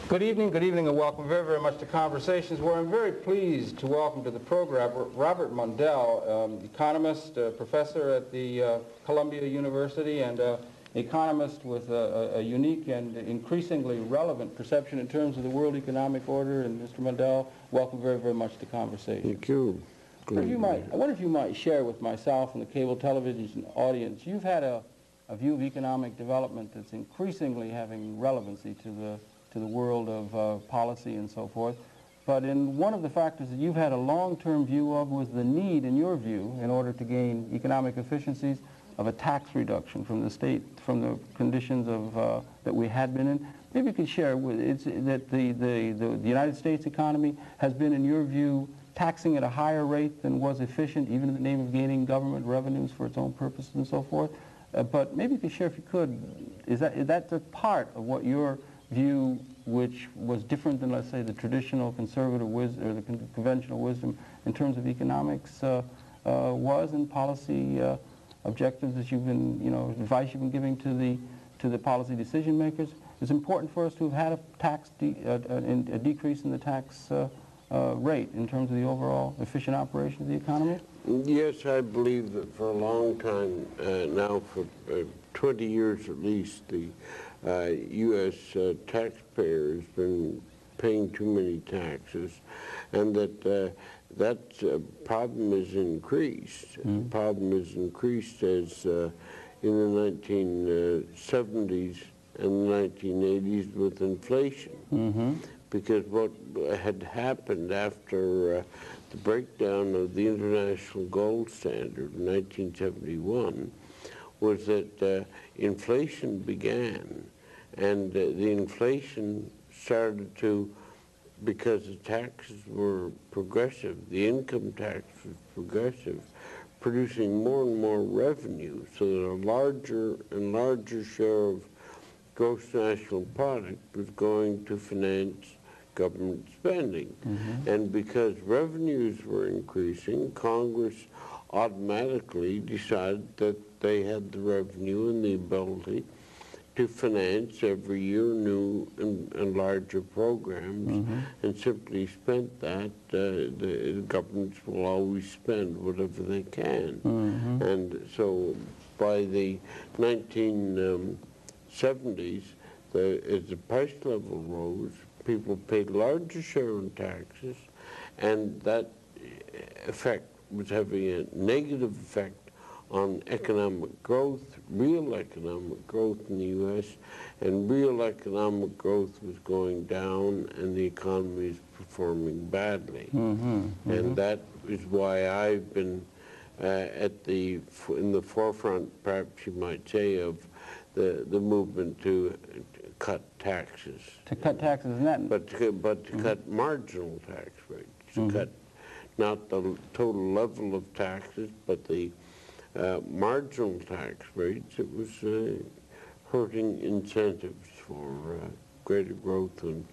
Good evening, and welcome very, very much to Conversations, where I'm very pleased to welcome to the program Robert Mundell, economist, professor at the Columbia University, and economist with a unique and increasingly relevant perception in terms of the world economic order. And Mr. Mundell, welcome very, very much to Conversations. Thank you. I wonder if you might share with myself and the cable television audience, you've had a view of economic development that's increasingly having relevancy to the world of policy and so forth. But in one of the factors that you've had a long-term view of was the need, in your view, in order to gain economic efficiencies, of a tax reduction from the state, from the conditions of that we had been in. Maybe you could share that the United States economy has been, in your view, taxing at a higher rate than was efficient, even in the name of gaining government revenues for its own purposes and so forth. But maybe you could share, if you could, is that a part of what your view, which was different than, let's say, the traditional conservative wisdom or the conventional wisdom in terms of economics was, and policy objectives that you've been, advice you've been giving to the policy decision makers? It's important for us to have had a decrease in the tax rate in terms of the overall efficient operation of the economy? Yes, I believe that for a long time now, for 20 years at least, the U.S. taxpayer has been paying too many taxes, and that problem is increased. The problem is increased as in the 1970s and the 1980s with inflation. Because what had happened after the breakdown of the international gold standard in 1971 was that inflation began, and the inflation started to, because the taxes were progressive, the income tax was progressive, producing more and more revenue, so that a larger and larger share of gross national product was going to finance government spending. And because revenues were increasing, Congress automatically decided that they had the revenue and the ability to finance every year new and larger programs, and simply spent that. The governments will always spend whatever they can. And so by the 1970s, as the price level rose, people paid larger share in taxes, and that effect was having a negative effect on economic growth, real economic growth in the U.S., and real economic growth was going down, and the economy is performing badly. And that is why I've been in the forefront, perhaps you might say, of the movement to cut taxes. To cut taxes, and that... But to cut marginal tax rates, to cut not the total level of taxes, but the marginal tax rates. It was hurting incentives for greater growth and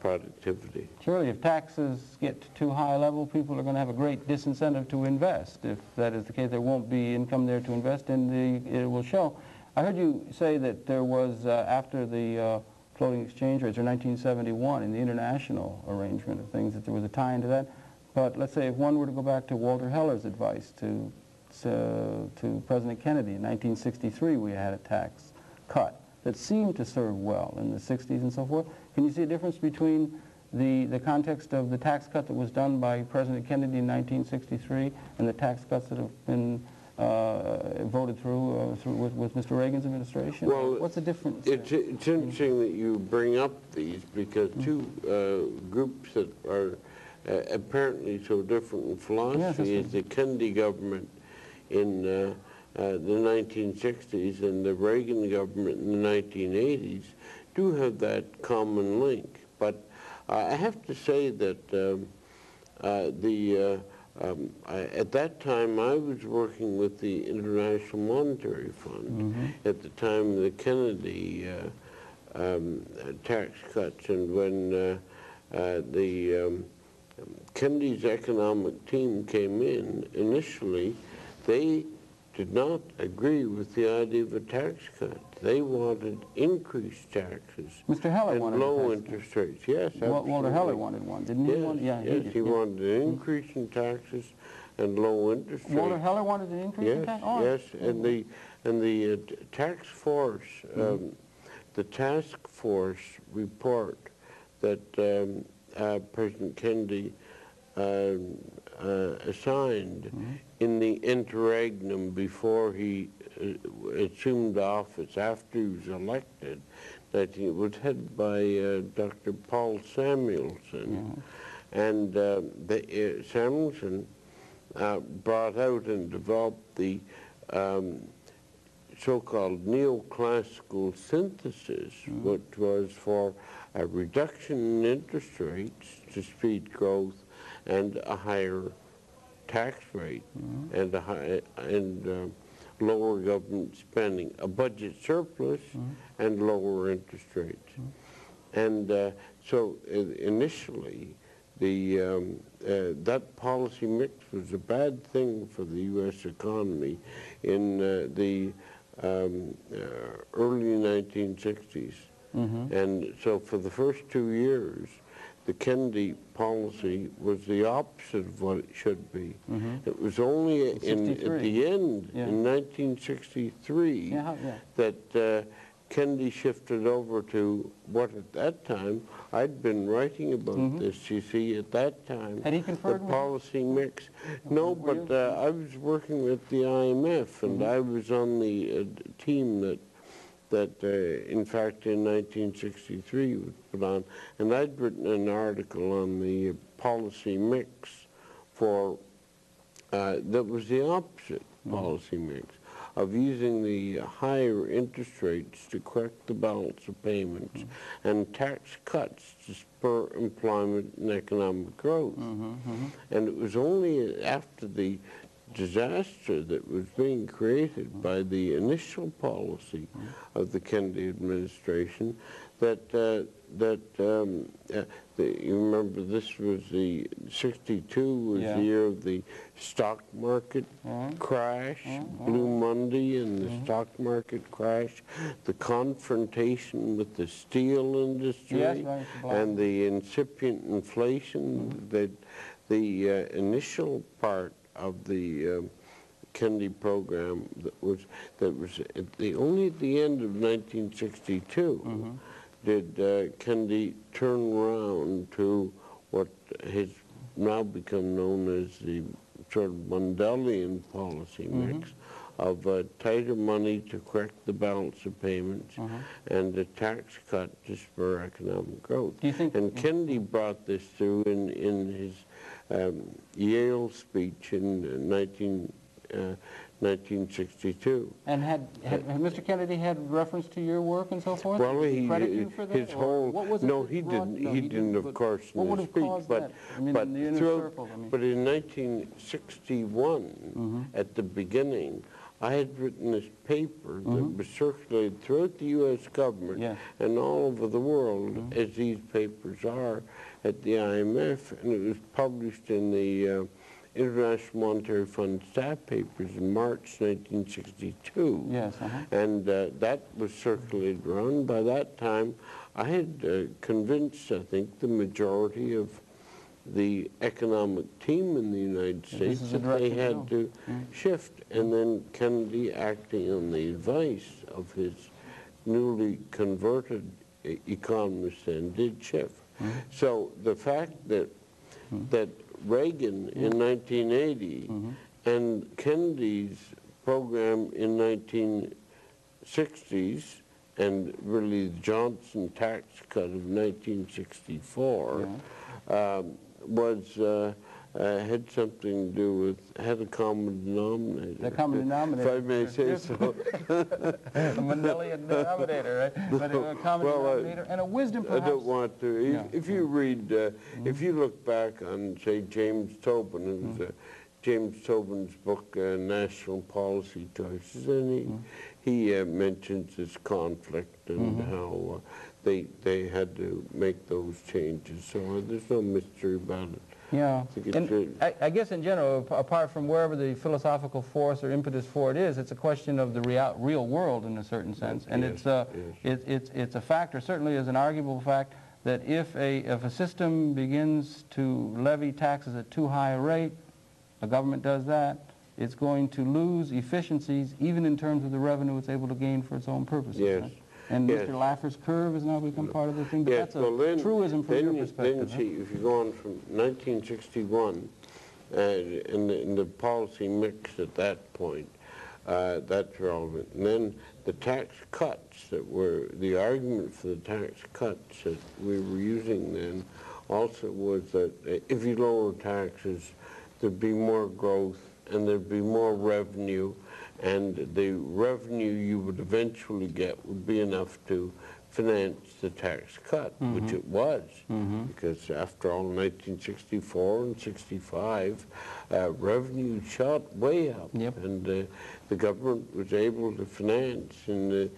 productivity. Surely, if taxes get to too high a level, people are going to have a great disincentive to invest. If that is the case, there won't be income there to invest in. It will show. I heard you say that there was, after the floating exchange rates, or 1971, in the international arrangement of things, that there was a tie into that. But let's say if one were to go back to Walter Heller's advice to President Kennedy in 1963, we had a tax cut that seemed to serve well in the 60s and so forth. Can you see a difference between the context of the tax cut that was done by President Kennedy in 1963 and the tax cuts that have been voted through with Mr. Reagan's administration? Well, what's the difference? It's interesting that you bring up these, because two groups that are apparently so different in philosophy is the Kennedy government in the 1960s and the Reagan government in the 1980s do have that common link. But I have to say that at that time I was working with the International Monetary Fund at the time of the Kennedy tax cuts, and when Kennedy's economic team came in, initially they did not agree with the idea of a tax cut. They wanted increased taxes Mr. Heller and wanted low a tax cut. interest rates. Yes, absolutely. Walter Heller wanted one, didn't he? Yes, Yeah, yes, he wanted an increase in taxes and low interest rates. Walter Heller wanted an increase in tax? Oh, Yes, and the tax force, the task force report that President Kennedy assigned in the interregnum before he assumed office, after he was elected, that it was headed by Dr. Paul Samuelson. And Samuelson brought out and developed the so-called neoclassical synthesis, which was for a reduction in interest rates to speed growth and a higher tax rate and lower government spending, a budget surplus and lower interest rates. And so initially, that policy mix was a bad thing for the U.S. economy in the early 1960s. And so for the first 2 years, the Kennedy policy was the opposite of what it should be. It was only at the end, in 1963, that Kennedy shifted over to what at that time, I'd been writing about this, you see, at that time. Had he conferred the with policy mix? No, but I was working with the IMF, and I was on the team that in fact, in 1963 was put on, and I'd written an article on the policy mix for, that was the opposite policy mix, of using the higher interest rates to correct the balance of payments and tax cuts to spur employment and economic growth. And it was only after the disaster that was being created by the initial policy of the Kennedy administration that you remember this was the 62 was the year of the stock market crash, Blue Monday and the stock market crash, the confrontation with the steel industry and the incipient inflation, that the initial part of the Kennedy program that was only at the end of 1962 did Kennedy turn around to what has now become known as the sort of Mundellian policy mix of tighter money to correct the balance of payments and a tax cut to spur economic growth. Do you think, and Kennedy brought this through in his Yale speech in 1962. And had Mr. Kennedy had reference to your work and so forth? Well, Did he credit you for that? his whole, no, he didn't, of course, in his speech, but in 1961, at the beginning, I had written this paper that was circulated throughout the U.S. government and all over the world, as these papers are, at the IMF, and it was published in the International Monetary Fund staff papers in March 1962. And that was circulated around. By that time, I had convinced, I think, the majority of the economic team in the United States that they had to shift. And then Kennedy, acting on the advice of his newly converted economists, then did shift. So the fact that Reagan in 1980 and Kennedy's program in 1960s and really the Johnson tax cut of 1964 had something to do with, had a common denominator. The common denominator. If I may say so. A Mundelian denominator, right? But a common denominator and a wisdom, perhaps. I don't want to. If you read, if you look back on, say, James Tobin, it was James Tobin's book, National Policy Choices, and he mentions this conflict and how they had to make those changes. So there's no mystery about it. Yeah, and I guess in general, apart from wherever the philosophical force or impetus for it is, it's a question of the real world in a certain sense, and yes, it's a factor, certainly is an arguable fact, that if a system begins to levy taxes at too high a rate, a government does that, it's going to lose efficiencies, even in terms of the revenue it's able to gain for its own purposes. Yes. Right? And yes. Mr. Laffer's curve has now become part of the thing, but yes, that's a well, then, truism from your then, perspective. Then, if you go on from 1961, and the policy mix at that point, that's relevant. And then the tax cuts that were, the argument for the tax cuts that we were using then also was that if you lower taxes, there'd be more growth and there'd be more revenue, and the revenue you would eventually get would be enough to finance the tax cut, which it was, because after all, in 1964 and 65, revenue shot way up, and the government was able to finance. In the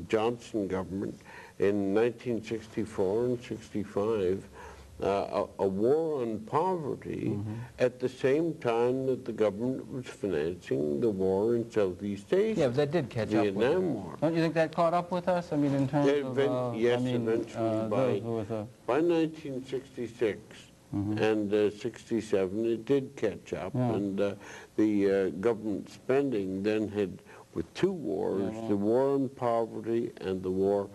Johnson government, in 1964 and 65, a war on poverty at the same time that the government was financing the war in Southeast Asia. Yeah, but that did catch up with Vietnam War. Don't you think that caught up with us? I mean, in terms of... yes, eventually. By 1966 and 67, it did catch up. And the government spending then had, with two wars, the war on poverty and the war,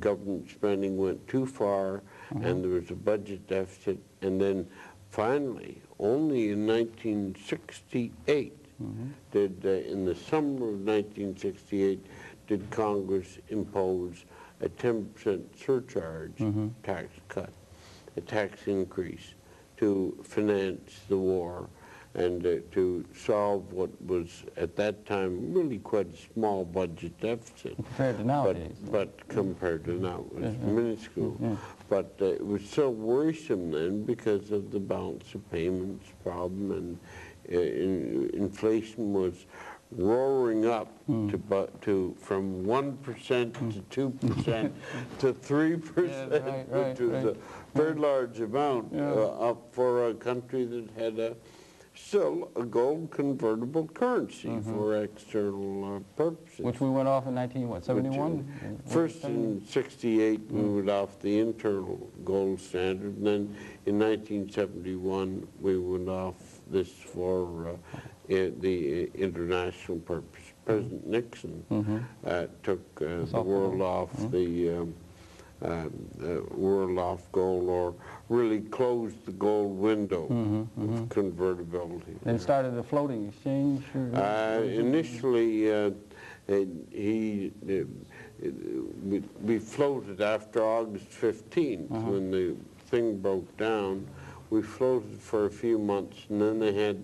government spending went too far, and there was a budget deficit. And then finally, only in 1968, did, in the summer of 1968, did Congress impose a 10% surcharge tax cut, a tax increase to finance the war and to solve what was at that time really quite a small budget deficit. Compared to nowadays. But compared to now, it was minuscule. But it was so worrisome then because of the balance of payments problem, and inflation was roaring up to from 1% to 2% to 3%, which was a very large amount up for a country that had still a gold convertible currency for external purposes. Which we went off in 1971? First in 68 we went off the internal gold standard, and then in 1971 we went off this for the international purpose. President Nixon took the world off the world off gold, or really closed the gold window of convertibility. And started a floating exchange? Initially, we floated after August 15th when the thing broke down. We floated for a few months, and then they had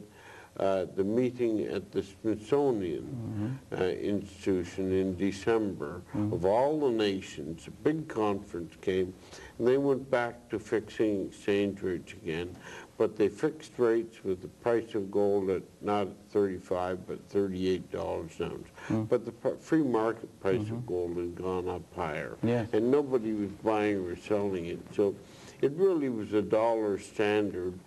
the meeting at the Smithsonian Institution in December of all the nations. A big conference came, and they went back to fixing exchange rates again, but they fixed rates with the price of gold at not at $35 but $38 an ounce. But the free market price of gold had gone up higher, and nobody was buying or selling it. So it really was a dollar standard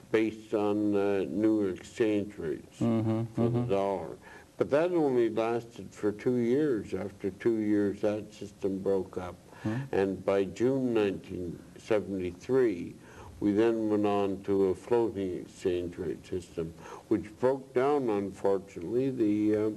based on new exchange rates for the dollar. But that only lasted for 2 years. After 2 years, that system broke up. And by June 1973, we then went on to a floating exchange rate system, which broke down, unfortunately, the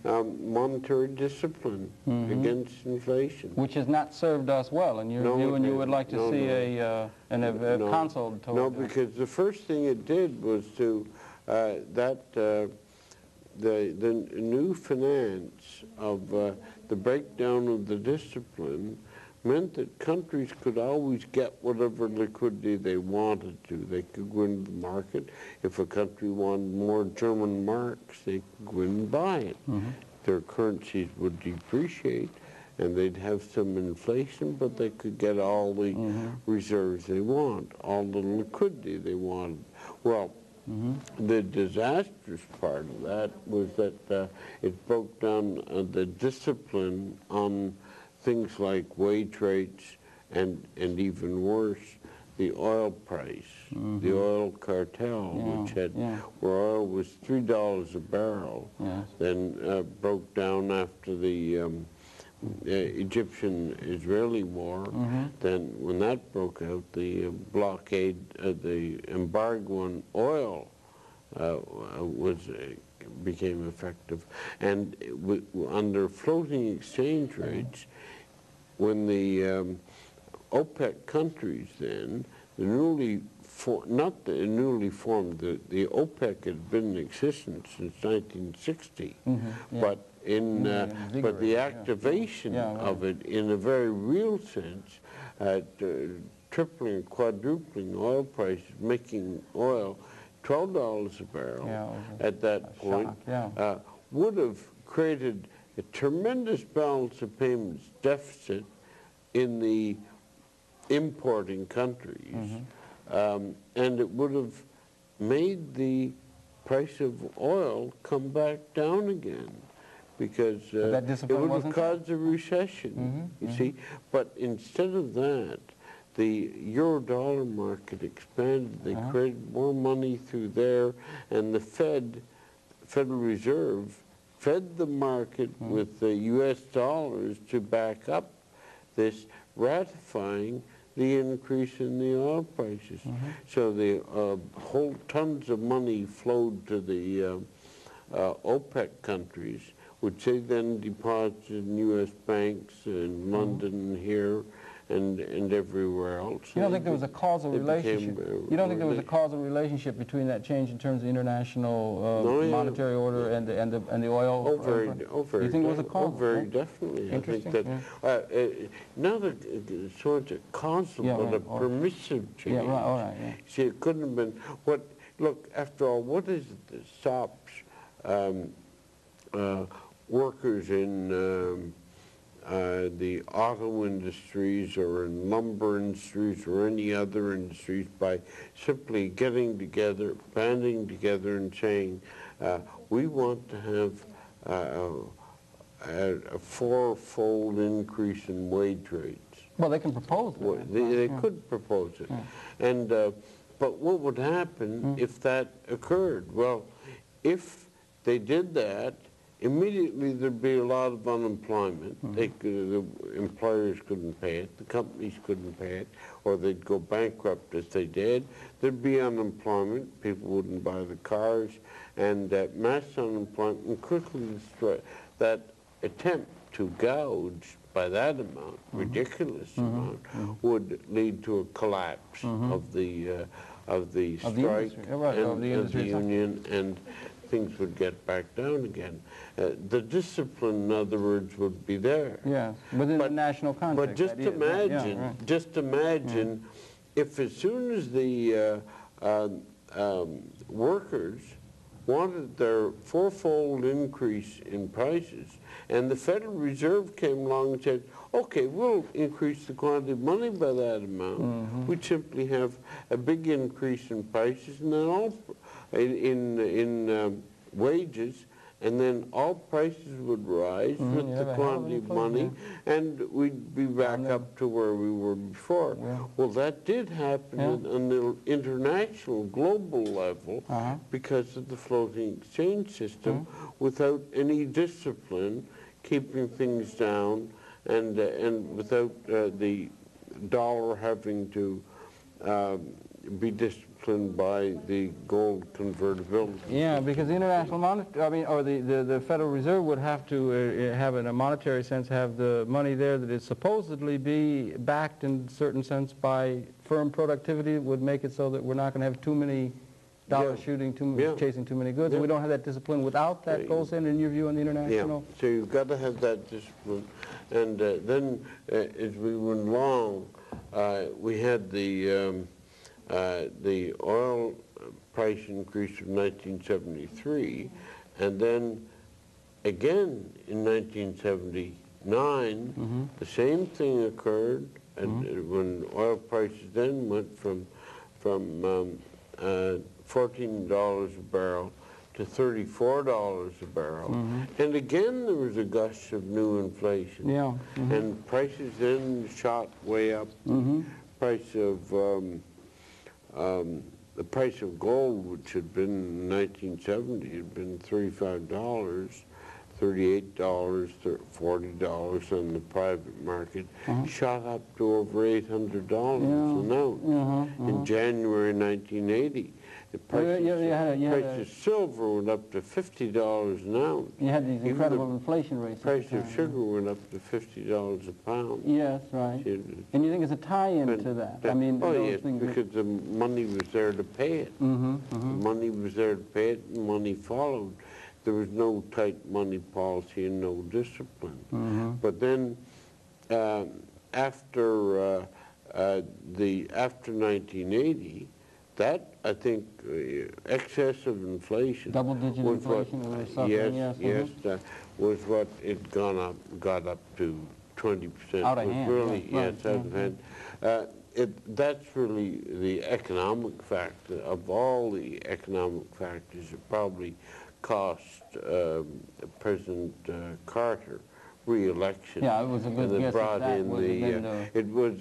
monetary discipline against inflation. Which has not served us well, in your view, and you would like to see a console toward No, because the first thing it did was to, the new finance of the breakdown of the discipline meant that countries could always get whatever liquidity they wanted to. They could go into the market. If a country wanted more German marks, they could go in and buy it. Their currencies would depreciate, and they'd have some inflation, but they could get all the reserves they want, all the liquidity they wanted. Well, the disastrous part of that was that it broke down the discipline on things like wage rates and even worse, the oil price, the oil cartel, which had, where oil was $3 a barrel, then broke down after the Egyptian-Israeli war. Then when that broke out, the blockade, the embargo on oil became effective. And under floating exchange rates, when the OPEC countries then, not the newly formed, the OPEC had been in existence since 1960, but but the activation of it in a very real sense, tripling, quadrupling oil prices, making oil $12 a barrel at that point, would have created a tremendous balance of payments deficit in the importing countries, and it would have made the price of oil come back down again, because it would have caused a recession, you see. But instead of that, the euro-dollar market expanded. They created more money through there, and the Federal Reserve, fed the market with the U.S. dollars to back up this, ratifying the increase in the oil prices. So the whole tons of money flowed to the OPEC countries, which they then deposited in U.S. banks in London here and everywhere else. You don't think there was a causal relationship? You don't think there was a causal relationship between that change in terms of international monetary order and the oil? Do you think it was a causal? Very definitely. I think that not so much a causal, but a permissive change. See, it couldn't have been what. Look, after all, what is it that stops workers in the auto industries or in lumber industries or any other industries by simply getting together, banding together and saying, we want to have a four-fold increase in wage rates? Well, they can propose that. They could propose it. And, but what would happen if that occurred? Well, if they did that, immediately there'd be a lot of unemployment. The employers couldn't pay it, the companies couldn't pay it, or they'd go bankrupt if they did. There'd be unemployment, people wouldn't buy the cars, and mass unemployment would quickly destroy. That attempt to gouge by that amount, ridiculous amount, would lead to a collapse of the strike and of the union, and things would get back down again. The discipline, in other words, would be there. Yeah, within the national context. But just imagine, if as soon as the workers wanted their fourfold increase in prices, and the Federal Reserve came along and said, okay, we'll increase the quantity of money by that amount. We'd simply have a big increase in prices, and then all in wages, and then all prices would rise with the quantity of money, and we'd be back up to where we were before. Well, that did happen on the international, global level because of the floating exchange system, without any discipline, keeping things down, and without the dollar having to be disciplined by the gold convertibility. Yeah, because the international the Federal Reserve would have to have, in a monetary sense, have the money there that is supposedly be backed in a certain sense by firm productivity. Would make it so that we're not going to have too many dollars shooting, chasing too many goods, and we don't have that discipline without that gold standard, in your view, on the international? Yeah, so you've got to have that discipline, and then as we went along, we had the oil price increase of 1973, and then again in 1979, the same thing occurred, and when oil prices then went from $14 a barrel to $34 a barrel. And again, there was a gush of new inflation. Yeah. And prices then shot way up. Price of the price of gold, which had been in 1970, had been $35, $38, $40 on the private market, shot up to over $800 an ounce. In January 1980, the price of silver went up to $50 an ounce. You had these incredible inflation rates. The price of sugar went up to $50 a pound. Yes, right. And you think it's a tie-in to that? I mean, oh yes, because the money was there to pay it. The money was there to pay it, and money followed. There was no tight money policy and no discipline. But then, after 1980, that, I think, excessive inflation. Double-digit inflation we were suffering, yes, was what it got up to 20%. Out of hand, really, yes, out of hand. That's really the economic factor. Of all the economic factors, it probably cost President Carter re-election. Yeah, it was a good guess. Brought in it was,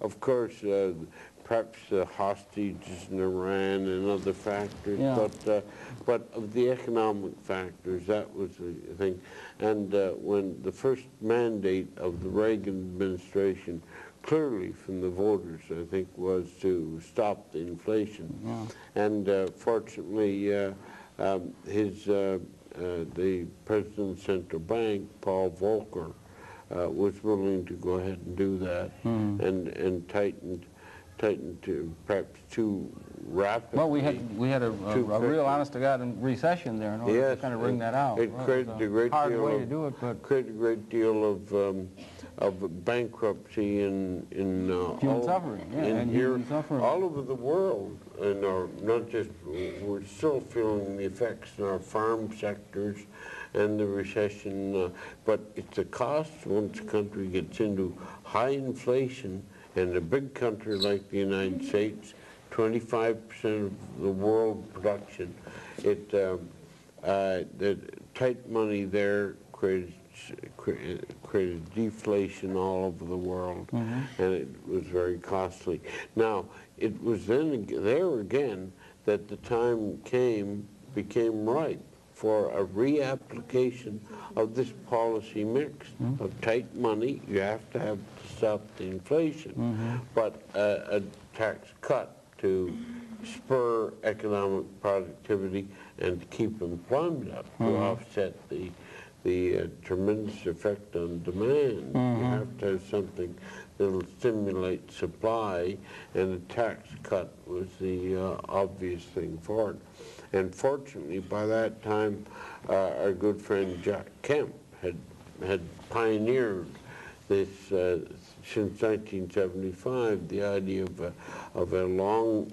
of course, perhaps the hostages in Iran and other factors, but of the economic factors, that was the thing. And when the first mandate of the Reagan administration, clearly from the voters, I think, was to stop the inflation. And fortunately, the president of the central bank, Paul Volcker, was willing to go ahead and do that, and tightened to perhaps too rapidly. Well, we had a real honest-to-God recession there in order to kind of wring that out. It created a great hard deal way to do it, but created a great deal of bankruptcy in human suffering, all over the world, and not just, we're still feeling the effects in our farm sectors and the recession, but it's a cost once a country gets into high inflation. And a big country like the United States, 25% of the world production, the tight money there created deflation all over the world, and it was very costly. Now, it was then there again that the time became ripe for a reapplication of this policy mix of tight money. You have to have to stop the inflation, but a tax cut to spur economic productivity and to keep employment up to offset the tremendous effect on demand. You have to have something that will stimulate supply, and a tax cut was the obvious thing for it. And fortunately, by that time, our good friend Jack Kemp had pioneered this since 1975, the idea of a long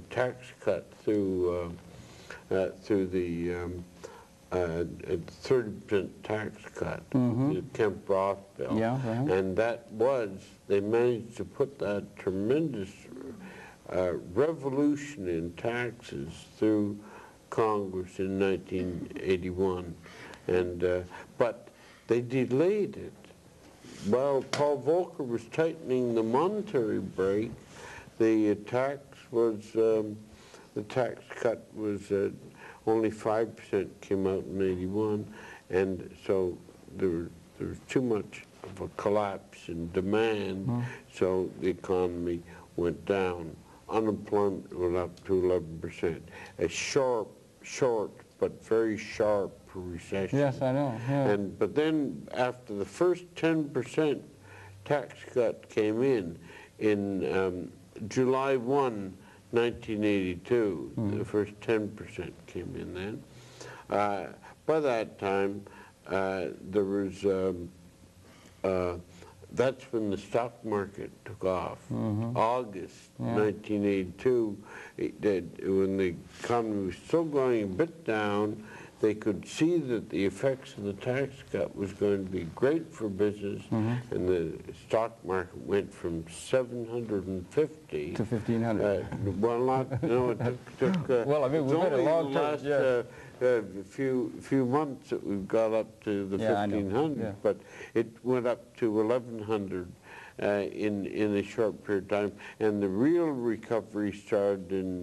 tax cut through the 30% tax cut, the Kemp-Roth bill. And that they managed to put that tremendous revolution in taxes through Congress in 1981, but they delayed it. While Paul Volcker was tightening the monetary brake, the tax cut was only 5% came out in '81, and so there was too much of a collapse in demand, so the economy went down. Unemployment went up to 11%. A short but very sharp recession. Yes, I know. But then after the first 10% tax cut came in July 1, 1982, the first 10% came in then. By that time, there was that's when the stock market took off. August 1982, when the economy was still going a bit down, they could see that the effects of the tax cut was going to be great for business, and the stock market went from 750 to 1,500. Well, it took well, I mean, we've had a long time. few months that we've got up to the 1,500, yeah. but it went up to 1,100 in a short period of time, and the real recovery started in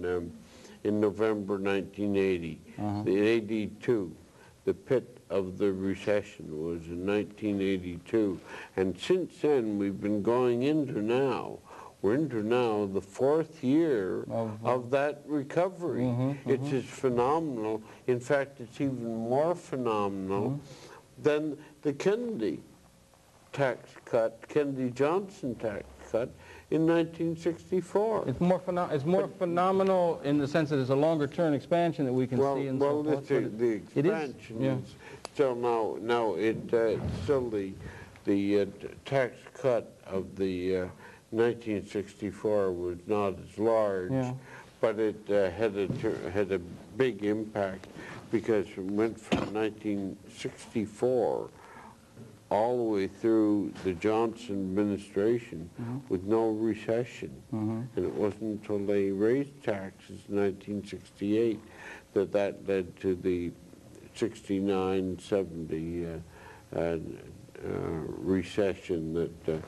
November 1980. In 82, the pit of the recession was in 1982, and since then we've been going into now. We're into now the fourth year of that recovery. It's as phenomenal. In fact, it's even more phenomenal than the Kennedy tax cut, Kennedy-Johnson tax cut in 1964. It's more phenomenal in the sense that it's a longer-term expansion that we can see and so forth. The expansion is still now it's still the tax cut of the 1964 was not as large, but it had a big impact because it went from 1964 all the way through the Johnson administration with no recession. And it wasn't until they raised taxes in 1968 that led to the 69, 70 recession that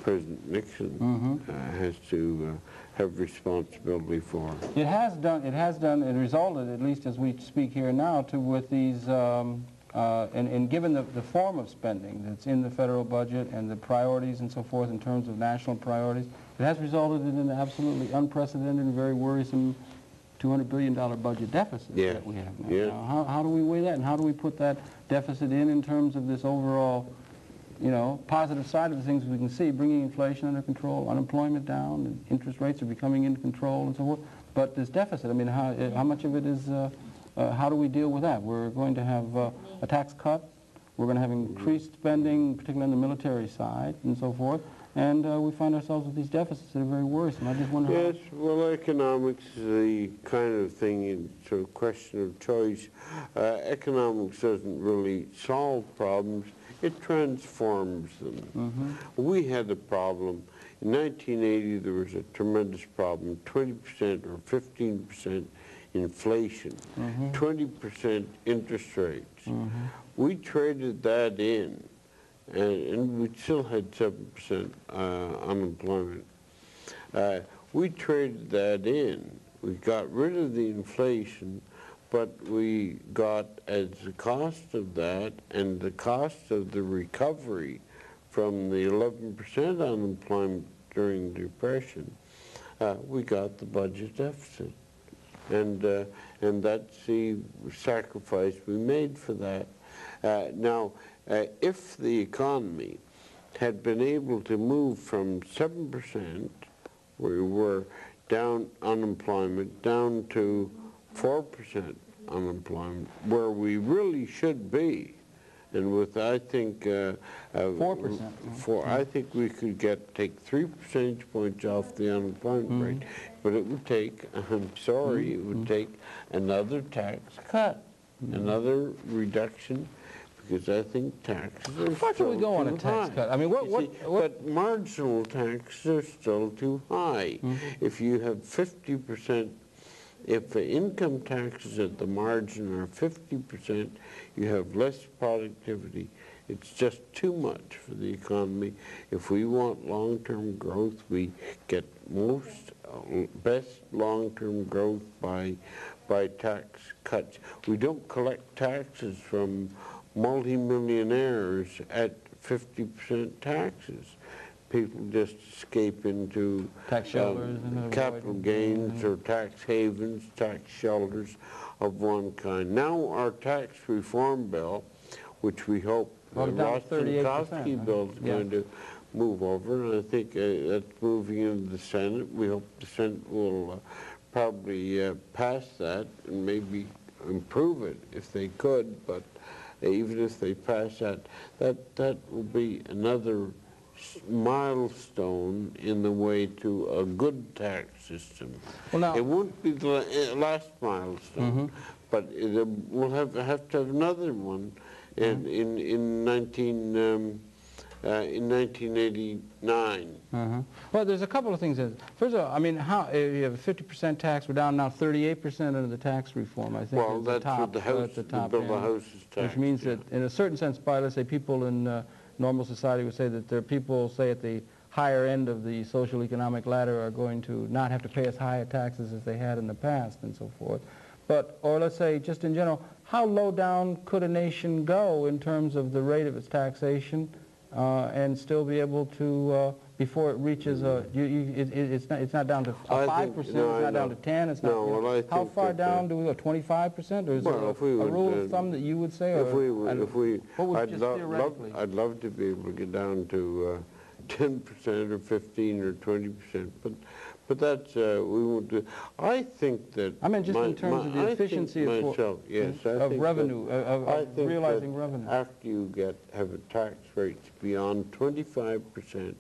President Nixon has to have responsibility for. It has done, it resulted, at least as we speak here now, with these, and given the form of spending that's in the federal budget and the priorities and so forth in terms of national priorities, it has resulted in an absolutely unprecedented and very worrisome $200 billion budget deficit that we have now. Now, how do we weigh that, and how do we put that deficit in terms of this overall, you know, positive side of the things we can see, bringing inflation under control, unemployment down, and interest rates are becoming in control and so forth. But this deficit, I mean, how much of it is, how do we deal with that? We're going to have a tax cut, we're going to have increased spending, particularly on the military side and so forth, and we find ourselves with these deficits that are very worrisome. I just wonder Yes, well, economics is the kind of thing, it's a question of choice. Economics doesn't really solve problems. It transforms them. We had a problem. In 1980, there was a tremendous problem, 20% or 15% inflation, 20% interest rates. We traded that in, and we still had 7% unemployment. We traded that in. We got rid of the inflation, but we got, as the cost of that and the cost of the recovery from the 11% unemployment during the Depression, we got the budget deficit. And that's the sacrifice we made for that. Now, if the economy had been able to move from 7%, where we were down unemployment, down to 4% unemployment, where we really should be, and with, I think, 4%. I think we could take 3 percentage points off the unemployment rate, but it would take, I'm sorry, it would take another tax cut, another reduction, because I think taxes are Why should we go on a tax cut? I mean, But marginal taxes are still too high. If you have 50%, if the income taxes at the margin are 50%, you have less productivity. It's just too much for the economy. If we want long-term growth, we get best long-term growth by tax cuts. We don't collect taxes from multimillionaires at 50% taxes. People just escape into tax shelters, capital gains or tax havens, tax shelters of one kind. Now our tax reform bill, which we hope the Rostenkowski bill is going to move over, and I think that's moving into the Senate. We hope the Senate will probably pass that and maybe improve it if they could, but even if they pass that will be another milestone in the way to a good tax system. Well, now, it won't be the last milestone, but we'll have to have another one in in 1989. Well, there's a couple of things. First of all, I mean, how you have a 50% tax, we're down now 38% under the tax reform, I think. Well, is that's the top, what the House, at the top the bill end, the House is taxed. which means that, in a certain sense, by, let's say, people in normal society would say that there are people, say, at the higher end of the social economic ladder are going to not have to pay as high taxes as they had in the past and so forth. But, or let's say, just in general, how low down could a nation go in terms of the rate of its taxation and still be able to, before it reaches a, it's not down to 5%, it's not down to 10, it's not, well, how far down do we go, 25%? Or is there a rule of thumb that you would say? If we, I'd I'd love to be able to get down to 10% or 15 or 20%, but that's, we won't do. I think that... I mean, just in terms of the efficiency of revenue, of realizing revenue. After you have a tax rates beyond 25%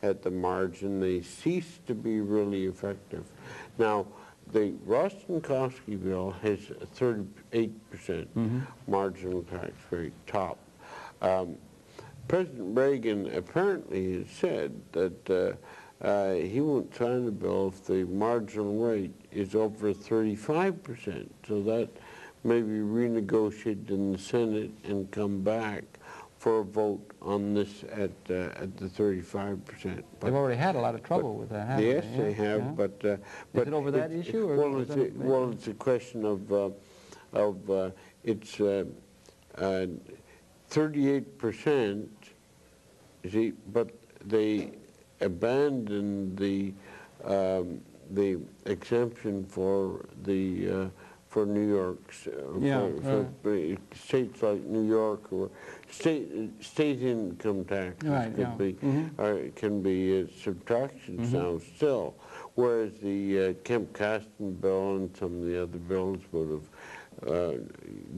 at the margin, they cease to be really effective. Now, the Rostenkowski bill has a 38% marginal tax rate top. President Reagan apparently has said that he won't sign a bill if the marginal rate is over 35%. So that may be renegotiated in the Senate and come back for a vote on this at the 35%. But they've already had a lot of trouble with that, haven't they? Yes, they have. But is it over that issue? Or well, it's a question of it's 38%. See, but they abandoned the exemption for the for New York's for states like New York, or state income taxes can be subtractions now still, whereas the Kemp-Kasten bill and some of the other bills would have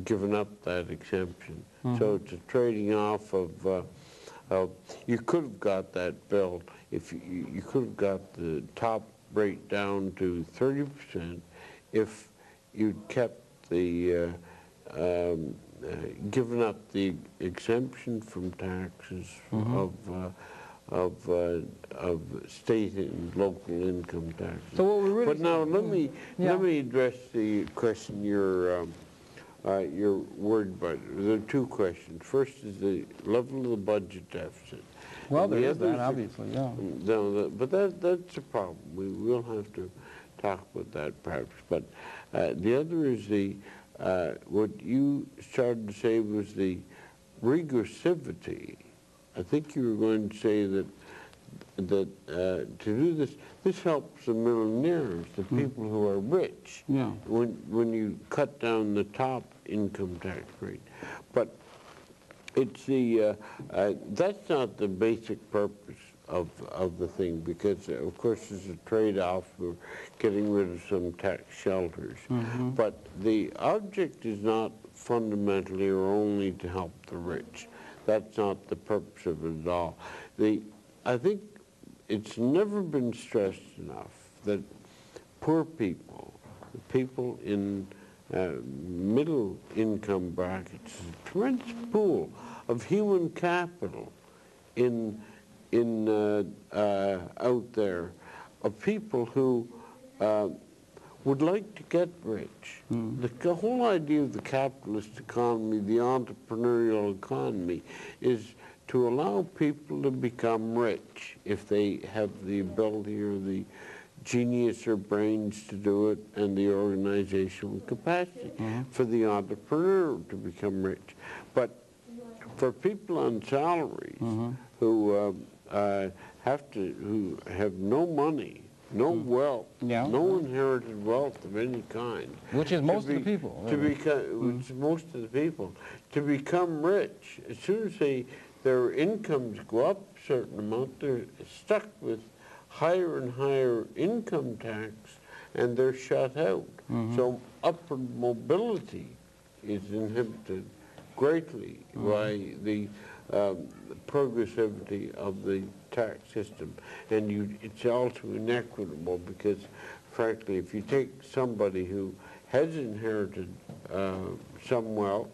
given up that exemption. So it's a trading off of you could have got that bill if you could have got the top rate down to 30% if you'd kept the given up the exemption from taxes of state and local income taxes. So what we really but now let me address the question you're worried about. There are two questions. First is the level of the budget deficit. Well, there is that, obviously, No, but that's a problem. We will have to talk about that perhaps. But the other is the what you started to say was the regressivity. I think you were going to say that to do this helps the millionaires, the people who are rich. When you cut down the top income tax rate, but it's the that's not the basic purpose of the thing, because of course there's a trade-off for getting rid of some tax shelters. But the object is not fundamentally or only to help the rich. That's not the purpose of it at all. I think it's never been stressed enough that poor people, people in middle income brackets, a tremendous pool of human capital out there, of people who would like to get rich. The whole idea of the capitalist economy, the entrepreneurial economy, is to allow people to become rich if they have the ability or the genius or brains to do it, and the organizational capacity for the entrepreneur to become rich. But for people on salaries who who have no money, no wealth, no inherited wealth of any kind, which is most of the people, which is most of the people, to become rich, as soon as their incomes go up a certain amount, they're stuck with higher and higher income tax, and they're shut out. So upward mobility is inhibited greatly by the progressivity of the tax system. And it's also inequitable because, frankly, if you take somebody who has inherited some wealth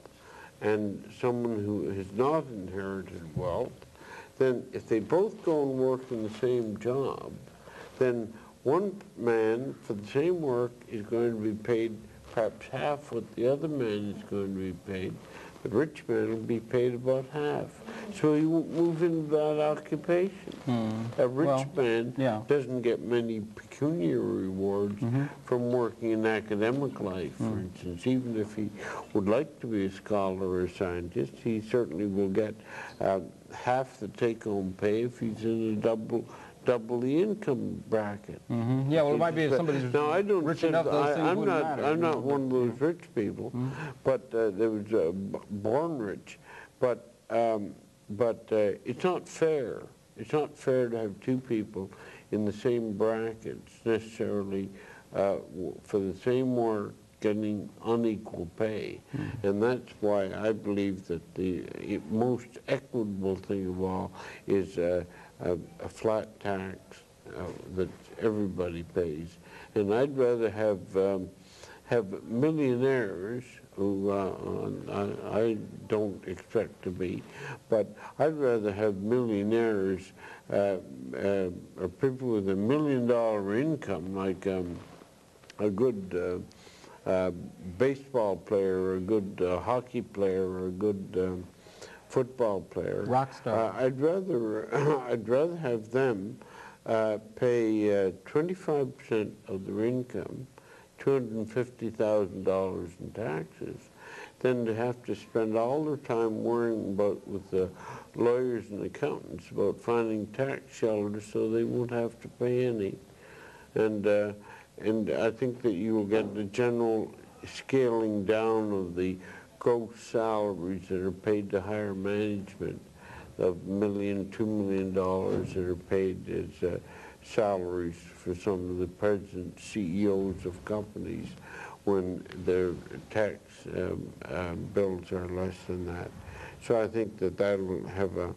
and someone who has not inherited wealth, then if they both go and work in the same job, then one man for the same work is going to be paid perhaps half what the other man is going to be paid. The rich man will be paid about half. So he won't move into that occupation. A rich man doesn't get many pecuniary rewards from working in academic life, for instance. Even if he would like to be a scholar or a scientist, he certainly will get half the take-home pay if he's in a double the income bracket. Yeah, well, it might be if somebody's rich enough, those things wouldn't matter. I'm not one of those rich people, but there was born rich. But it's not fair. It's not fair to have two people in the same brackets necessarily for the same work getting unequal pay. And that's why I believe that the most equitable thing of all is a flat tax that everybody pays. And I'd rather have millionaires, who I don't expect to be, but I'd rather have millionaires or people with $1 million income, like a good baseball player, or a good hockey player, or a good football player. Rock star. I'd rather have them pay 25% of their income, $250,000 in taxes, than to have to spend all their time worrying about with the lawyers and accountants about finding tax shelters so they won't have to pay any. And I think that you will get the general scaling down of the gross salaries that are paid to higher management of $1 million, $2 million that are paid as salaries for some of the presidents, CEOs of companies, when their tax bills are less than that. So I think that that'll have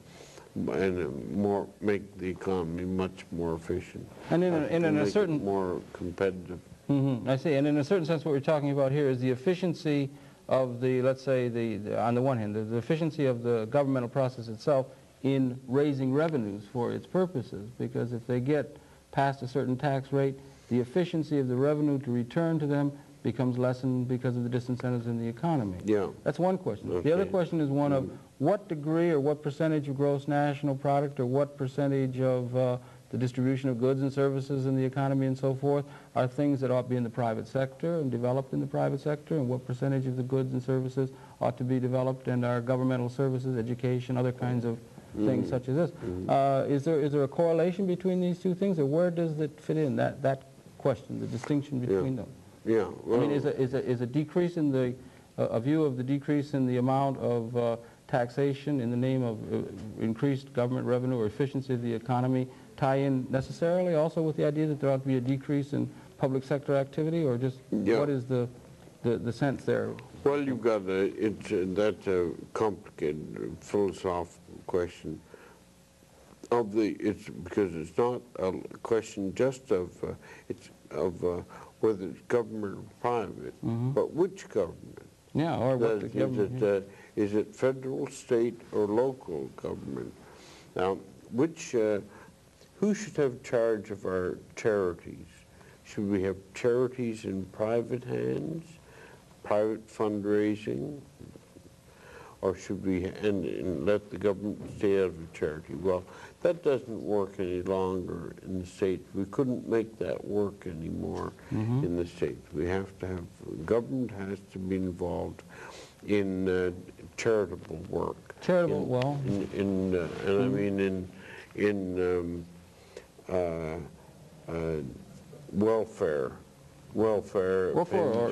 make the economy much more efficient. And in a certain more competitive. I see. And in a certain sense, what we're talking about here is the efficiency of the, let's say, on the one hand, the efficiency of the governmental process itself in raising revenues for its purposes, because if they get past a certain tax rate, the efficiency of the revenue to return to them becomes lessened because of the disincentives in the economy. Yeah. That's one question. Okay. The other question is one of what degree or what percentage of gross national product or what percentage of the distribution of goods and services in the economy and so forth are things that ought to be in the private sector and developed in the private sector, and what percentage of the goods and services ought to be developed in our governmental services, education, other kinds of things such as this. Is there a correlation between these two things, or where does it fit in, that question, the distinction between them? Yeah. Well, I mean, is a decrease in the, a view of the decrease in the amount of taxation in the name of increased government revenue or efficiency of the economy tie in necessarily also with the idea that there ought to be a decrease in public sector activity, or just what is the sense there? Well, you've got that's a complicated philosophical question. It's because it's not a question just of whether it's government or private, but which government. Yeah, or what the government. Is it federal, state, or local government? Now, who should have charge of our charities? Should we have charities in private hands, private fundraising, or should we and let the government stay out of charity? Well, that doesn't work any longer in the States. We couldn't make that work anymore in the States. We have to have, government has to be involved in charitable work. Charitable, and I mean in welfare, or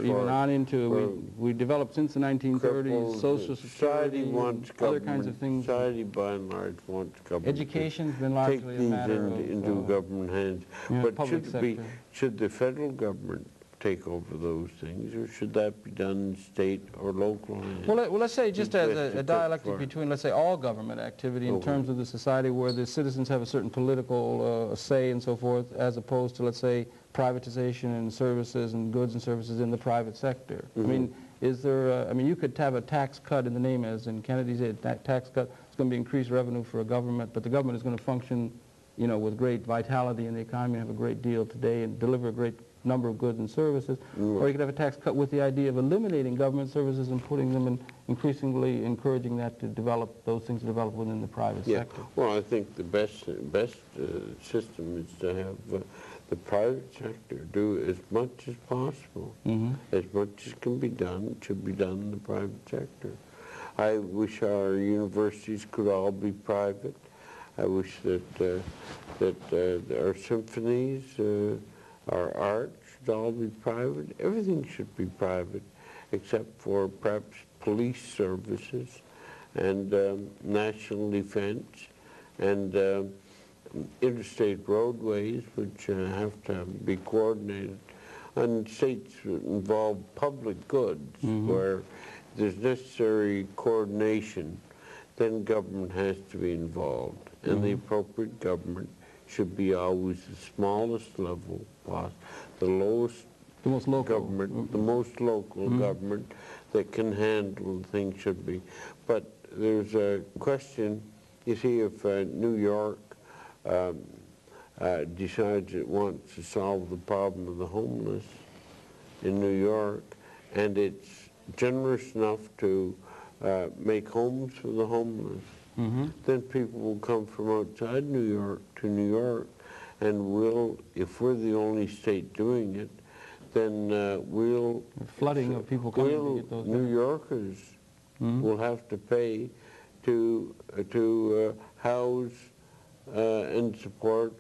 even on into, we developed since the 1930s, Social Security, other kinds of things. Society, by and large, wants government. Education's been largely a matter of into government hands. But should the federal government take over those things, or should that be done in state or local hands? Well, let's say just as a dialectic between, let's say, all government activity in terms of the society where the citizens have a certain political say and so forth, as opposed to, let's say, privatization and services and goods and services in the private sector. I mean, is there, I mean, you could have a tax cut in the name, as in Kennedy's tax cut, it's going to be increased revenue for a government, but the government is going to function, you know, with great vitality in the economy, have a great deal today, and deliver a great number of goods and services. Or you could have a tax cut with the idea of eliminating government services and putting them in, increasingly encouraging that to develop, those things to develop within the private sector. Well, I think the best system is to have the private sector do as much as possible. As much as can be done should be done in the private sector. I wish our universities could all be private. I wish that our symphonies, our art should all be private. Everything should be private, except for perhaps police services and national defense and interstate roadways, which have to be coordinated, and states that involve public goods where there's necessary coordination, then government has to be involved. And the appropriate government should be always the smallest level possible, the lowest government, the most local government that can handle things should be. But there's a question, you see, if New York decides it wants to solve the problem of the homeless in New York, and it's generous enough to make homes for the homeless, then people will come from outside New York to New York, and we'll, if we're the only state doing it, then we'll... Flooding of people coming to get those New Yorkers will have to pay to house and support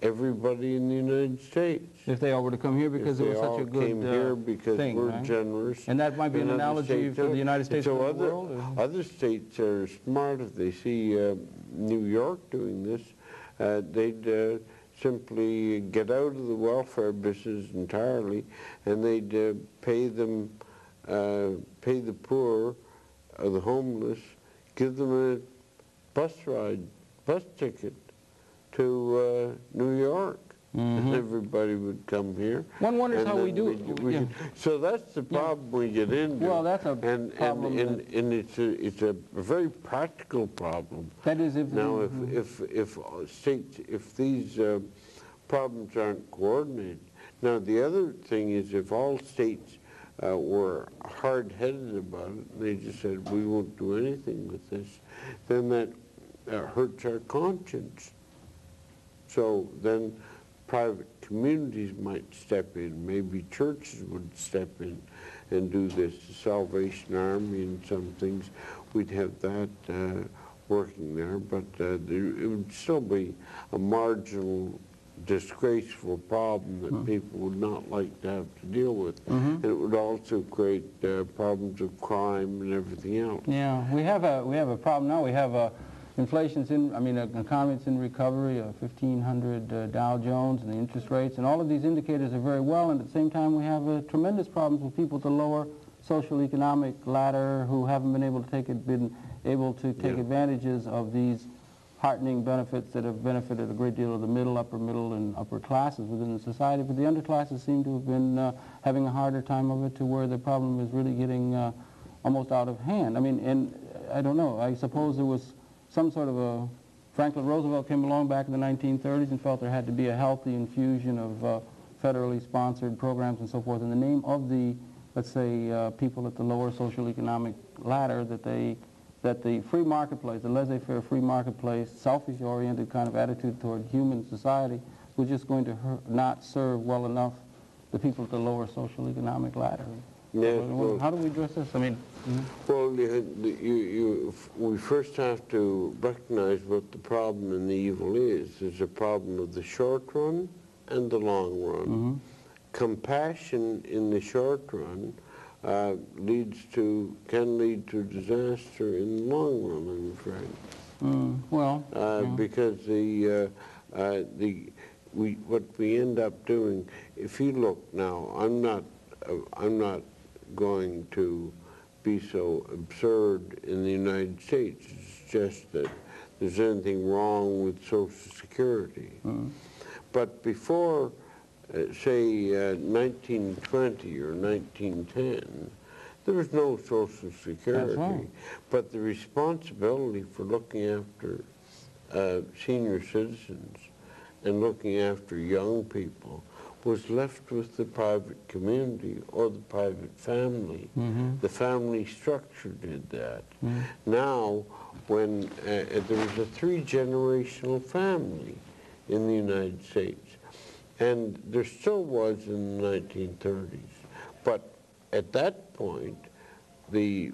everybody in the United States. If they all were to come here because it was such a good came here because thing, we're right? generous. And that might be an analogy for the United States so and the world? Other states are smart. If they see New York doing this, they'd simply get out of the welfare business entirely, and they'd pay the poor, the homeless, give them a bus ticket to New York, and everybody would come here. One wonders how we do it. So that's the problem we get into. Well, that's a problem. And it's a very practical problem. That is, if now, if states, if these problems aren't coordinated. Now, the other thing is, if all states were hard-headed about it, and they just said, we won't do anything with this, then that hurts our conscience. So then private communities might step in, maybe churches would step in and do this, the Salvation Army and some things, we'd have that working there, but it would still be a marginal, disgraceful problem that people would not like to have to deal with. And it would also create problems of crime and everything else. Yeah, we have a problem now. We have inflation's in, I mean, the economy's in recovery, 1,500 Dow Jones, and the interest rates, and all of these indicators are very well, and at the same time we have tremendous problems with people at the lower social economic ladder who haven't been able to take advantages of these heartening benefits that have benefited a great deal of the middle, upper middle, and upper classes within the society, but the underclasses seem to have been having a harder time of it, to where the problem is really getting almost out of hand. I mean, and I don't know, I suppose there was some sort of a, Franklin Roosevelt came along back in the 1930s and felt there had to be a healthy infusion of federally sponsored programs and so forth in the name of the, let's say, people at the lower social economic ladder, that the free marketplace, the laissez-faire free marketplace, selfish-oriented kind of attitude toward human society was just going to not serve well enough the people at the lower social economic ladder. Yes, well, how do we address this? I mean, well, we first have to recognize what the problem and the evil is. There's a problem of the short run and the long run. Compassion in the short run can lead to disaster in the long run, I'm afraid. Because what we end up doing, if you look now, I'm not going to be so absurd in the United States. It's just that there's anything wrong with Social Security. But before, say, 1920 or 1910, there was no Social Security. That's right. But the responsibility for looking after senior citizens and looking after young people was left with the private community or the private family. The family structure did that. Now, when there was a three-generational family in the United States, and there still was in the 1930s, but at that point, the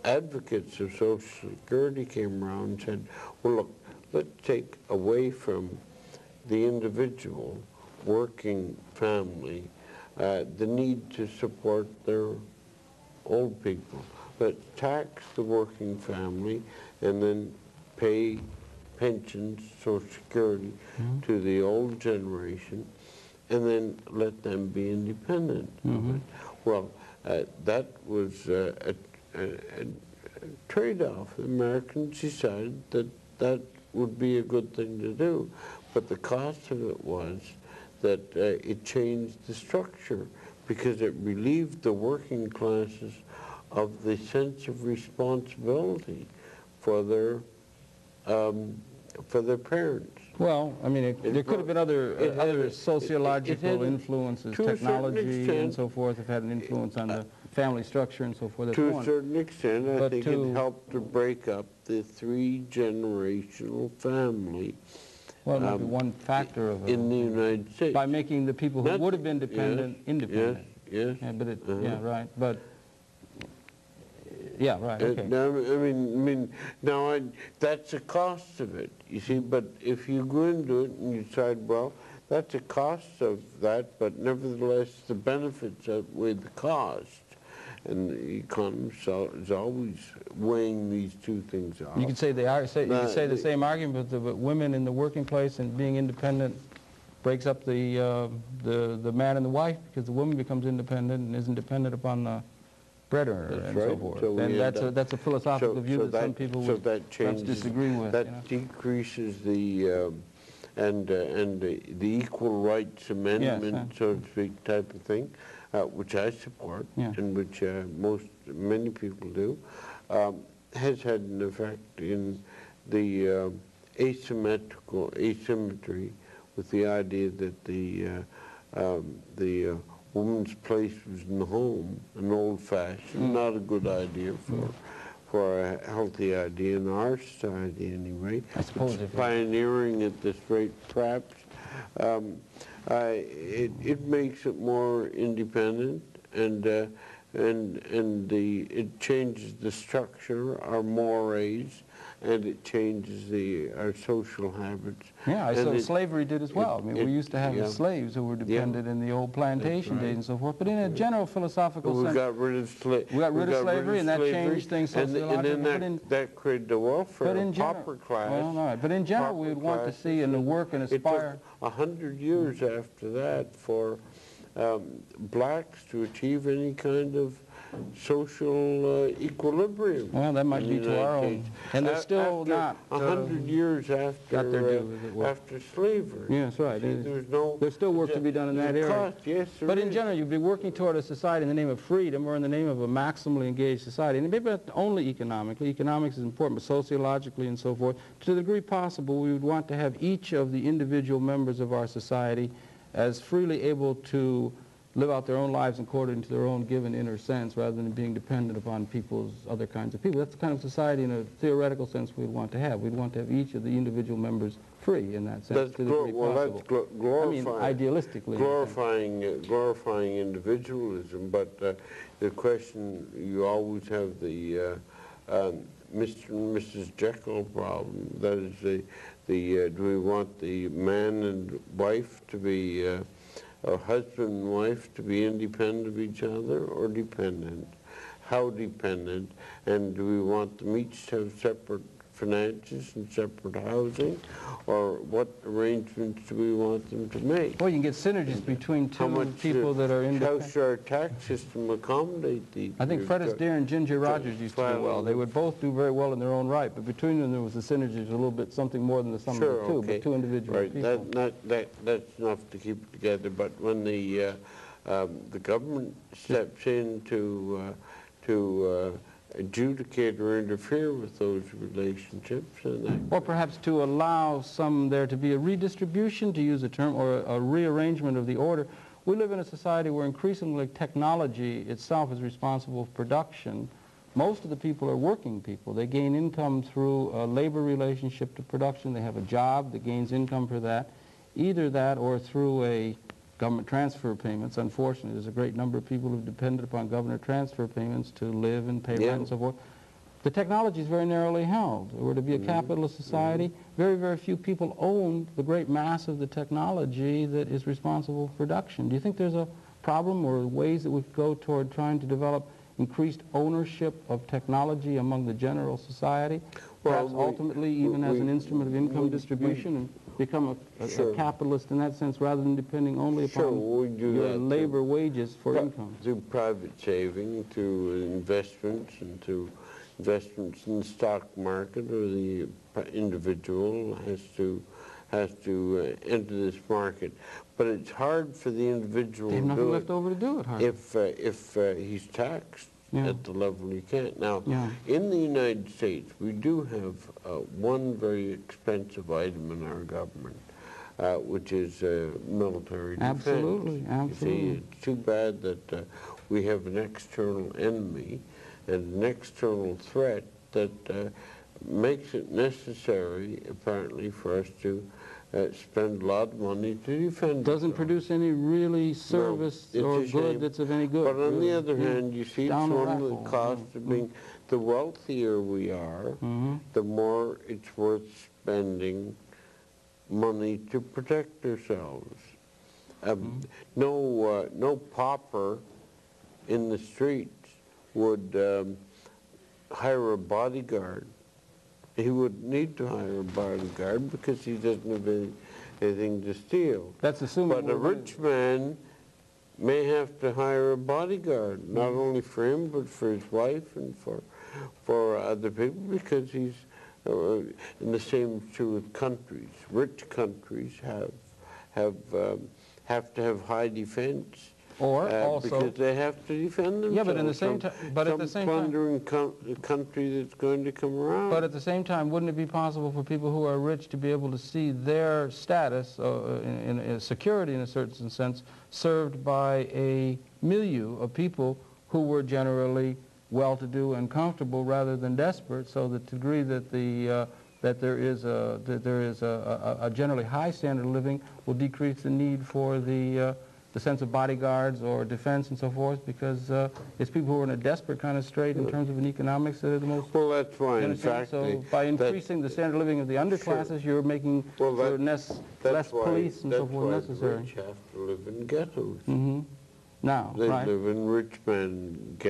advocates of Social Security came around and said, well, look, let's take away from the individual working family the need to support their old people. Let's tax the working family and then pay pensions, Social Security, to the old generation, and then let them be independent of it. Well, that was a trade-off. The Americans decided that that would be a good thing to do, but the cost of it was that it changed the structure because it relieved the working classes of the sense of responsibility for their parents. Well, I mean, there could have been other sociological influences, technology and so forth have had an influence on the family structure and so forth. To a certain extent, I think it helped to break up the three-generational family. Well, it might be one factor of it. In the United States. By making the people who would have been dependent independent. Yes. Yeah, but yeah, right. But yeah, right. Okay. That's the cost of it. You see, but if you go into it and you decide, well, that's a cost of that, but nevertheless, the benefits outweigh the cost. And the economist is always weighing these two things out. You could say the same argument, but women in the working place and being independent breaks up the man and the wife, because the woman becomes independent and isn't dependent upon the breader and so forth. And that's a philosophical view that some people would perhaps disagree with. That decreases the Equal Rights Amendment, so to speak, type of thing. Which I support, and which many people do, has had an effect in the asymmetry with the idea that the woman's place was in the home, an old-fashioned, not a good idea for a healthy idea in our society anyway. I suppose it's pioneering at this rate, perhaps. It makes it more independent, and it changes the structure, our mores, and it changes our social habits. Yeah, so slavery did as well. I mean, we used to have slaves who were dependent in the old plantation days and so forth. But in a general philosophical sense, we got rid of slavery, and that changed things sociologically. And then that created the welfare of pauper class. Well, all right. But in general, we would want to see and work and aspire. It took 100 years after that for blacks to achieve any kind of social equilibrium. Well, that might be to our own. And they're still not 100 years after slavery. Yes, right. There's still work to be done in that area. Yes, but in general, you'd be working toward a society in the name of freedom or in the name of a maximally engaged society. And maybe not only economically. Economics is important, but sociologically and so forth. To the degree possible, we would want to have each of the individual members of our society as freely able to live out their own lives according to their own given inner sense, rather than being dependent upon other kinds of people. That's the kind of society in a theoretical sense we'd want to have. We'd want to have each of the individual members free in that sense. That's glorifying, I mean, idealistically. Glorifying individualism, but the question, you always have the Mr. and Mrs. Jekyll problem. That is do we want the man and wife to be or husband and wife to be independent of each other or dependent? How dependent? And do we want them each to have separate finances and separate housing? Or what arrangements do we want them to make? Well, you can get synergies between two people that are independent. How should our tax system accommodate these? I think Fred Astaire and Ginger Rogers used to do well. They would both do very well in their own right, but between them there was a synergy, a little bit something more than the sum of the two, but two individual people. That's enough to keep it together, but when the the government steps in to adjudicate or interfere with those relationships. Or perhaps to allow there to be a redistribution, to use a term, or a rearrangement of the order. We live in a society where increasingly technology itself is responsible for production. Most of the people are working people. They gain income through a labor relationship to production. They have a job that gains income for that. Either that or through a government transfer payments. Unfortunately, there's a great number of people who've depended upon government transfer payments to live and pay rent and so forth. The technology is very narrowly held. We're to be a capitalist society. Very, very few people own the great mass of the technology that is responsible for production. Do you think there's a problem or ways that we could go toward trying to develop increased ownership of technology among the general society? Perhaps ultimately even as an instrument of income distribution and become a capitalist in that sense rather than depending only upon your labor wages for income. Through private saving, through investments, and through investments in the stock market, or the individual has to enter this market. But it's hard for the individual to do it. They have nothing left over to do it, if he's taxed at the level he can't. Now, in the United States, we do have one very expensive item in our government, which is military defense. Absolutely, absolutely. You see, it's too bad that we have an external enemy and an external threat that makes it necessary, apparently, for us to spend a lot of money to defend Doesn't produce any really service or good that's of any good. But on the other hand, you see, it's one of the costs of being, the wealthier we are, the more it's worth spending money to protect ourselves. No pauper in the streets would hire a bodyguard. He would need to hire a bodyguard because he doesn't have anything to steal. That's assuming. But a rich man may have to hire a bodyguard, not only for him, but for his wife and for other people, because he's, and the same is true with countries. Rich countries have to have high defense. Or also, because they have to defend themselves. Yeah, but in the same time, at the same time, plundering country that's going to come around. But at the same time, wouldn't it be possible for people who are rich to be able to see their status in security, in a certain sense, served by a milieu of people who were generally well-to-do and comfortable rather than desperate, so that to the degree that that there is a generally high standard of living will decrease the need for the sense of bodyguards or defense and so forth, because it's people who are in a desperate kind of strait in terms of an economics that are the most... Well, that's why, in fact... So by increasing the standard of living of the underclasses, you're making less police and so forth necessary. That's why the rich have to live in ghettos. Now, they live in rich men's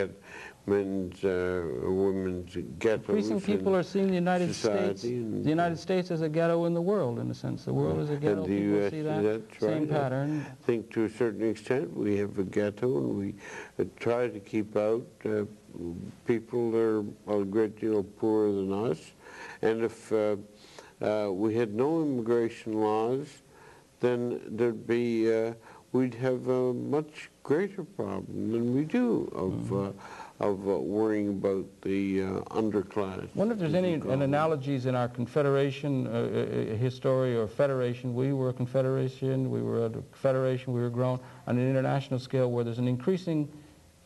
women's ghettos. Increasing people are seeing the United States as a ghetto in the world, in a sense. The world is a ghetto. And the people US, see that same pattern. I think to a certain extent we have a ghetto, and we try to keep out people that are a great deal poorer than us. And if we had no immigration laws, then there'd be we'd have a much greater problem than we do of worrying about the underclass. I wonder if there's any analogies in our confederation history or federation. We were a confederation, we were grown on an international scale where there's an increasing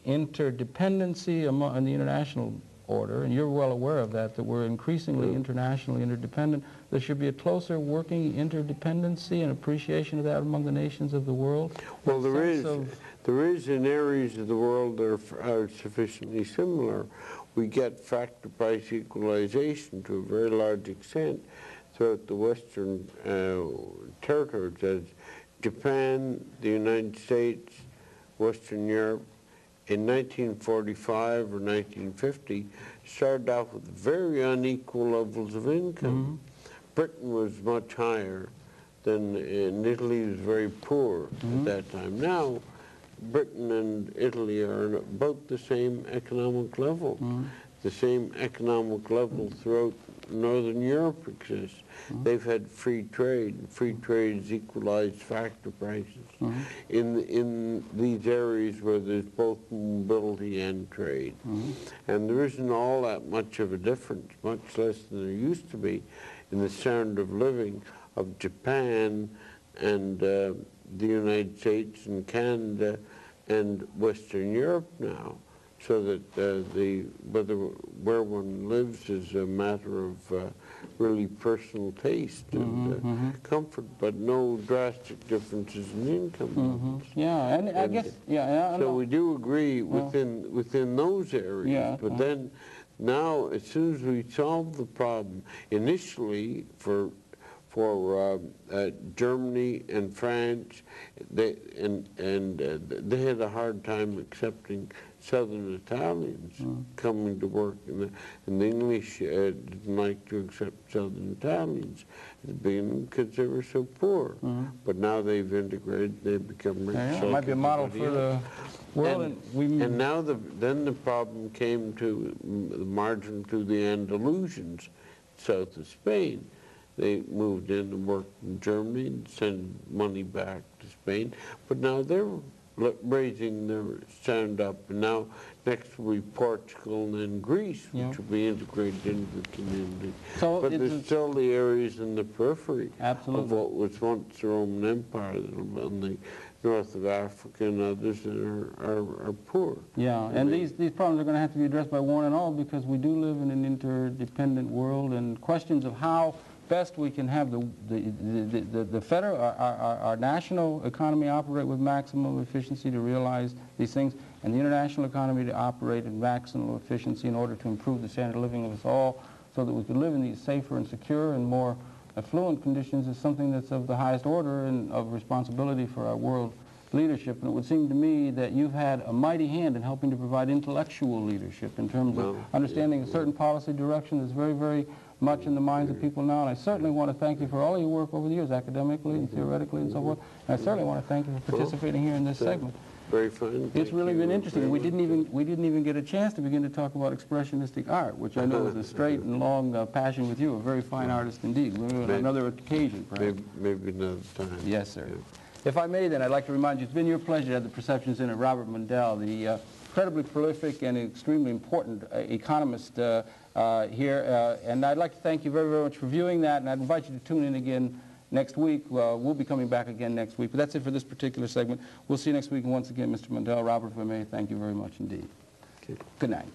interdependency on the international order, and you're well aware of that we're increasingly internationally interdependent. There should be a closer working interdependency and appreciation of that among the nations of the world. Well, there is in areas of the world that are sufficiently similar. We get factor price equalization to a very large extent throughout the Western territories, as Japan, the United States, Western Europe, in 1945 or 1950, started off with very unequal levels of income. Britain was much higher than, and Italy was very poor at that time. Now, Britain and Italy are about the same economic level. The same economic level throughout Northern Europe exists. They've had free trade. Free trade has equalized factor prices in these areas where there's both mobility and trade. And there isn't all that much of a difference, much less than there used to be, in the standard of living of Japan and the United States and Canada and Western Europe now, so that where one lives is a matter of really personal taste and comfort, but no drastic differences in income. Yeah, and I guess, so we do agree within those areas, but then now, as soon as we solve the problem, initially for Germany and France, they had a hard time accepting Southern Italians coming to work, and the English didn't like to accept Southern Italians at the beginning because they were so poor. But now they've integrated; they've become rich. It might be a model for the world. And now then the problem came to the margin to the Andalusians, south of Spain. They moved in and worked in Germany and sent money back to Spain. But now they're raising their sound up. And now next will be Portugal and then Greece, which will be integrated into the community. So but there's still the areas in the periphery of what was once the Roman Empire, on the north of Africa and others that are poor. Yeah, and these problems are going to have to be addressed by one and all, because we do live in an interdependent world, and questions of how best we can have the federal, our national economy operate with maximum efficiency to realize these things, and the international economy to operate at maximum efficiency in order to improve the standard of living of us all, so that we could live in these safer and secure and more affluent conditions, is something that's of the highest order and of responsibility for our world leadership. And it would seem to me that you've had a mighty hand in helping to provide intellectual leadership in terms of understanding a certain policy direction that's very, very much in the minds of people now. And I certainly want to thank you for all your work over the years, academically and theoretically and so forth. And I certainly want to thank you for participating here in this segment. Very fun. It's really been interesting. We didn't even get a chance to begin to talk about expressionistic art, which I know is a straight and long passion with you. A very fine artist indeed. Maybe another occasion, perhaps. Maybe another time. Yes, sir. Yeah. If I may, then, I'd like to remind you, it's been your pleasure to have the Perception Center, Robert Mundell, the incredibly prolific and extremely important economist here. And I'd like to thank you very, very much for viewing that, and I'd invite you to tune in again next week. We'll be coming back again next week. But that's it for this particular segment. We'll see you next week. And once again, Mr. Mundell, Robert, if I may, thank you very much indeed. Okay. Good night.